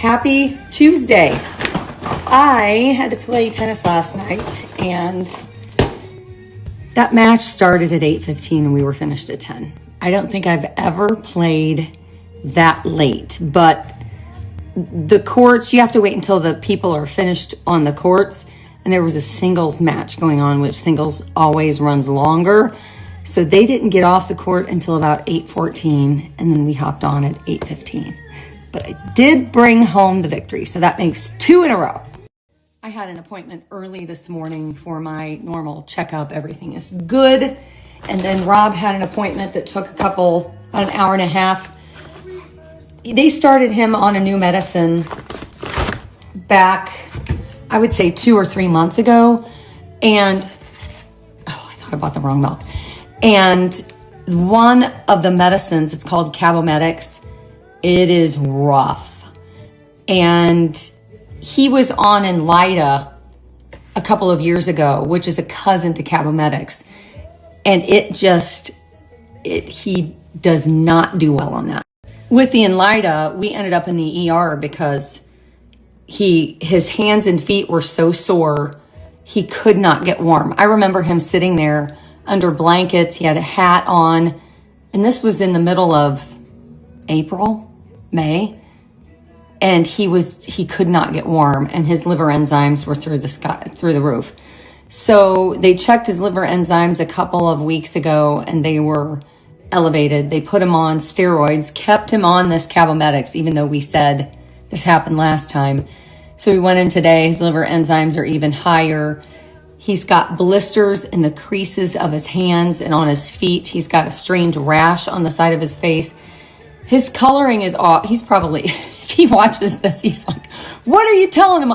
Happy Tuesday. I had to play tennis last night, and that match started at 8:15 and we were finished at 10. I don't think I've ever played that late, but the courts, you have to wait until the people are finished on the courts, and there was a singles match going on, which singles always runs longer. So they didn't get off the court until about 8:14, and then we hopped on at 8:15. But I did bring home the victory, so that makes 2 in a row. I had an appointment early this morning for my normal checkup. Everything is good. And then Rob had an appointment that took about an hour and a half. They started him on a new medicine back, I would say 2 or 3 months ago. And, I thought I bought the wrong milk. And one of the medicines, it's called Cabometyx. It is rough. And he was on Inlyta a couple of years ago, which is a cousin to Cabometyx. And he does not do well on that. With the Inlyta, we ended up in the ER because his hands and feet were so sore, he could not get warm. I remember him sitting there under blankets. He had a hat on, and this was in the middle of April, May, and he could not get warm, and his liver enzymes were through the roof. So they checked his liver enzymes a couple of weeks ago, and they were elevated. They put him on steroids, kept him on this Cabometyx, even though we said this happened last time. So we went in today. His liver enzymes are even higher. He's got blisters in the creases of his hands and on his feet. He's got a strange rash on the side of his face. His coloring is off. He's probably, if he watches this, he's like, what are you telling him?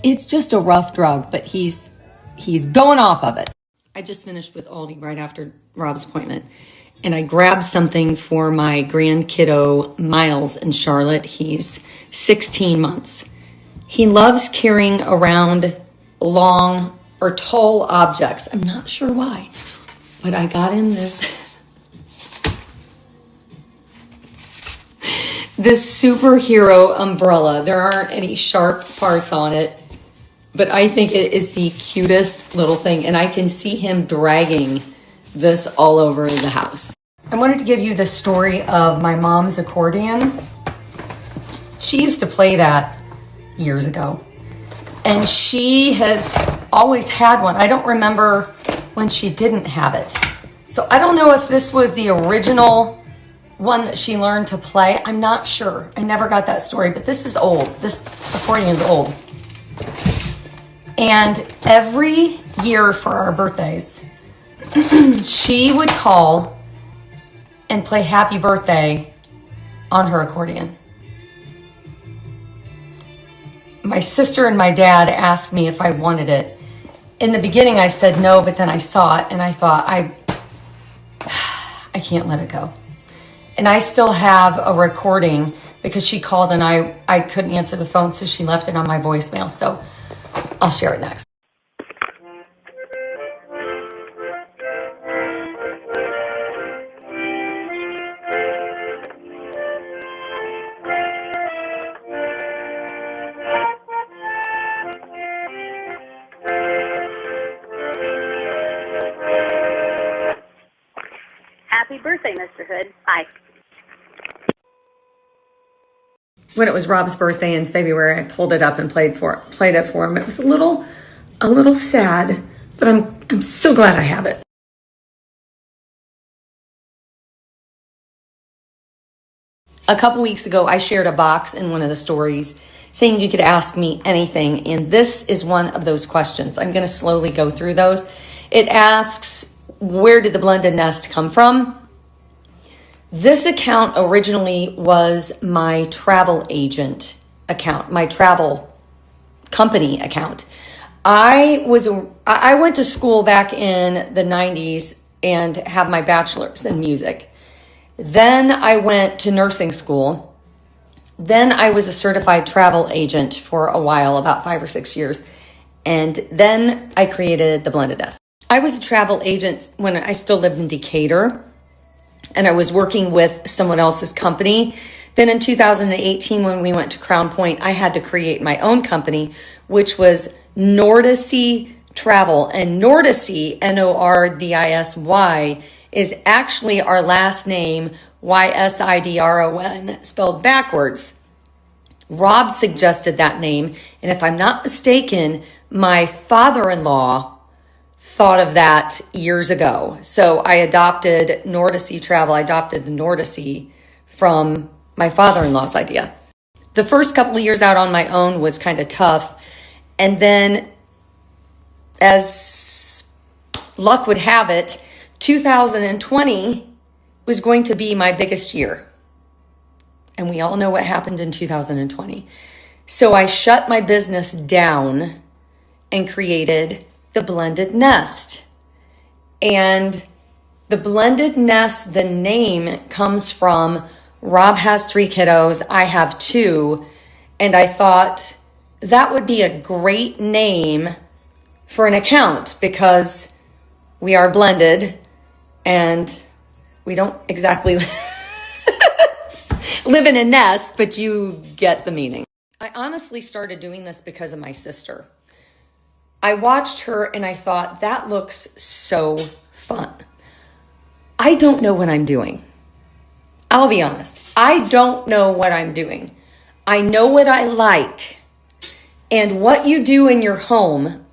It's just a rough drug, but he's going off of it. I just finished with Aldi right after Rob's appointment, and I grabbed something for my grand kiddo, Miles, in Charlotte. He's 16 months. He loves carrying around long or tall objects. I'm not sure why, but I got him this superhero umbrella. There aren't any sharp parts on it, but I think it is the cutest little thing, and I can see him dragging this all over the house. I wanted to give you the story of my mom's accordion. She used to play that years ago, and she has always had one. I don't remember when she didn't have it. So I don't know if this was the original one that she learned to play. I'm not sure. I never got that story, but this is old. This accordion is old. And every year for our birthdays, she would call and play happy birthday on her accordion. My sister and my dad asked me if I wanted it. In the beginning, I said no, but then I saw it and I thought, I can't let it go. And I still have a recording because she called and I couldn't answer the phone, so she left it on my voicemail. So I'll share it next. Happy birthday, Mr. Hood. Bye. When it was Rob's birthday in February, I pulled it up and played it for him. It was a little sad, but I'm so glad I have it. A couple weeks ago, I shared a box in one of the stories saying you could ask me anything, and this is one of those questions. I'm going to slowly go through those. It asks, where did the Blended Nest come from? This account originally was my travel agent account, my travel company account. I went to school back in the 90s and have my bachelor's in music. Then I went to nursing school. Then I was a certified travel agent for a while, about 5 or 6 years. And then I created the Blended Nest. I was a travel agent when I still lived in Decor, and I was working with someone else's company Then in 2018, when we went to Crown Point, I had to create my own company, which was Nordisy Travel. And Nordisy, Nordisy, is actually our last name, Ysidron, spelled backwards. Rob suggested that name, and if I'm not mistaken, my father-in-law thought of that years ago. So I adopted Nordisy Travel. I adopted the Nordisy from my father-in-law's idea. The first couple of years out on my own was kind of tough. And then, as luck would have it, 2020 was going to be my biggest year. And we all know what happened in 2020. So I shut my business down and created The Blended Nest. And The Blended Nest, the name comes from Rob has 3 kiddos, I have 2, and I thought that would be a great name for an account because we are blended and we don't exactly live in a nest, but you get the meaning. I honestly started doing this because of my sister. I watched her and I thought, that looks so fun. I don't know what I'm doing. I'll be honest. I don't know what I'm doing. I know what I like. And what you do in your home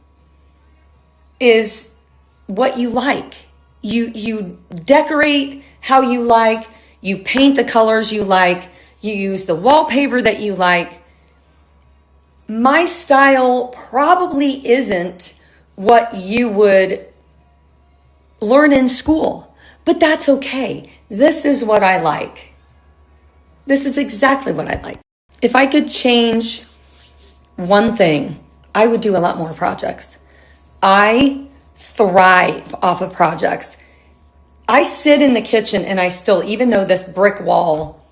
is what you like. You decorate how you like. You paint the colors you like. You use the wallpaper that you like. My style probably isn't what you would learn in school, but that's okay. This is what I like. This is exactly what I like. If I could change one thing, I would do a lot more projects. I thrive off of projects. I sit in the kitchen and I still, even though this brick wall,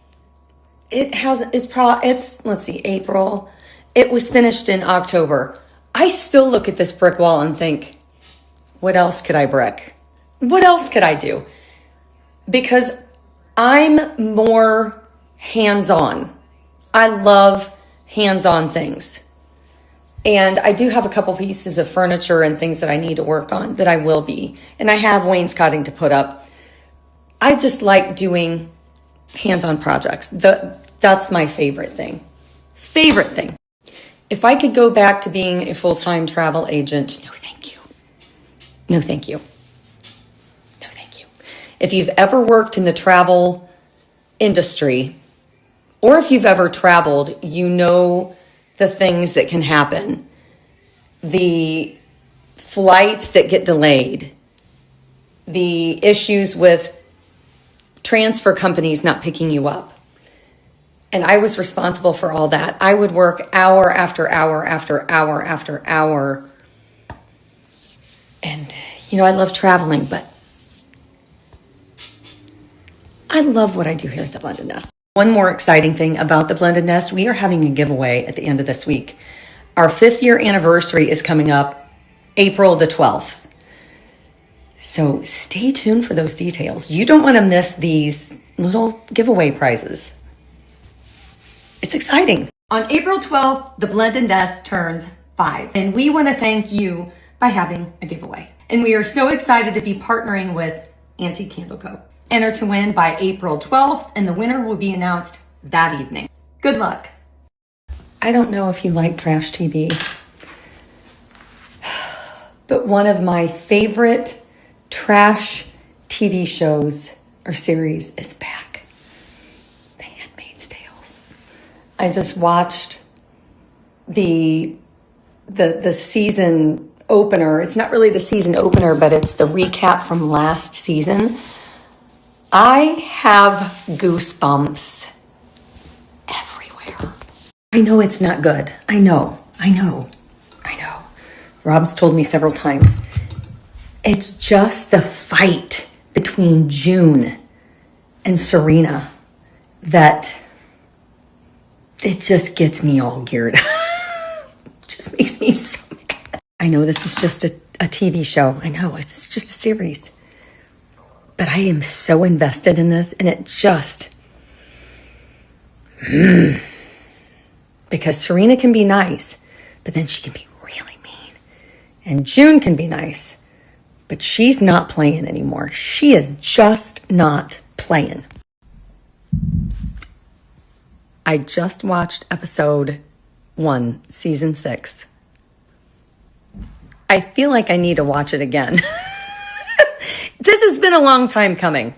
let's see, April. It was finished in October. I still look at this brick wall and think, what else could I brick? What else could I do? Because I'm more hands-on. I love hands-on things. And I do have a couple pieces of furniture and things that I need to work on that I will be. And I have wainscoting to put up. I just like doing hands-on projects. That's my favorite thing. Favorite thing. If I could go back to being a full-time travel agent, no thank you. No thank you. No thank you. If you've ever worked in the travel industry, or if you've ever traveled, you know the things that can happen. The flights that get delayed. The issues with transfer companies not picking you up. And I was responsible for all that. I would work hour after hour after hour after hour. And, I love traveling, but I love what I do here at The Blended Nest. One more exciting thing about The Blended Nest, we are having a giveaway at the end of this week. Our 5th year anniversary is coming up April the 12th. So stay tuned for those details. You don't want to miss these little giveaway prizes. It's exciting. On April 12th, The Blended Nest turns 5. And we want to thank you by having a giveaway. And we are so excited to be partnering with Antique Candle Co. Enter to win by April 12th, and the winner will be announced that evening. Good luck. I don't know if you like trash TV, but one of my favorite trash TV shows or series is back. The Handmaid's Tales. I just watched the season opener. It's not really the season opener, but it's the recap from last season. I have goosebumps everywhere. I know it's not good. I know. Rob's told me several times. It's just the fight between June and Serena that it just gets me all geared. It just makes me so mad. I know this is just a TV show. I know it's just a series. But I am so invested in this, and it just Because Serena can be nice, but then she can be really mean. And June can be nice, but she's not playing anymore. She is just not playing. I just watched episode 1, season 6. I feel like I need to watch it again. This has been a long time coming.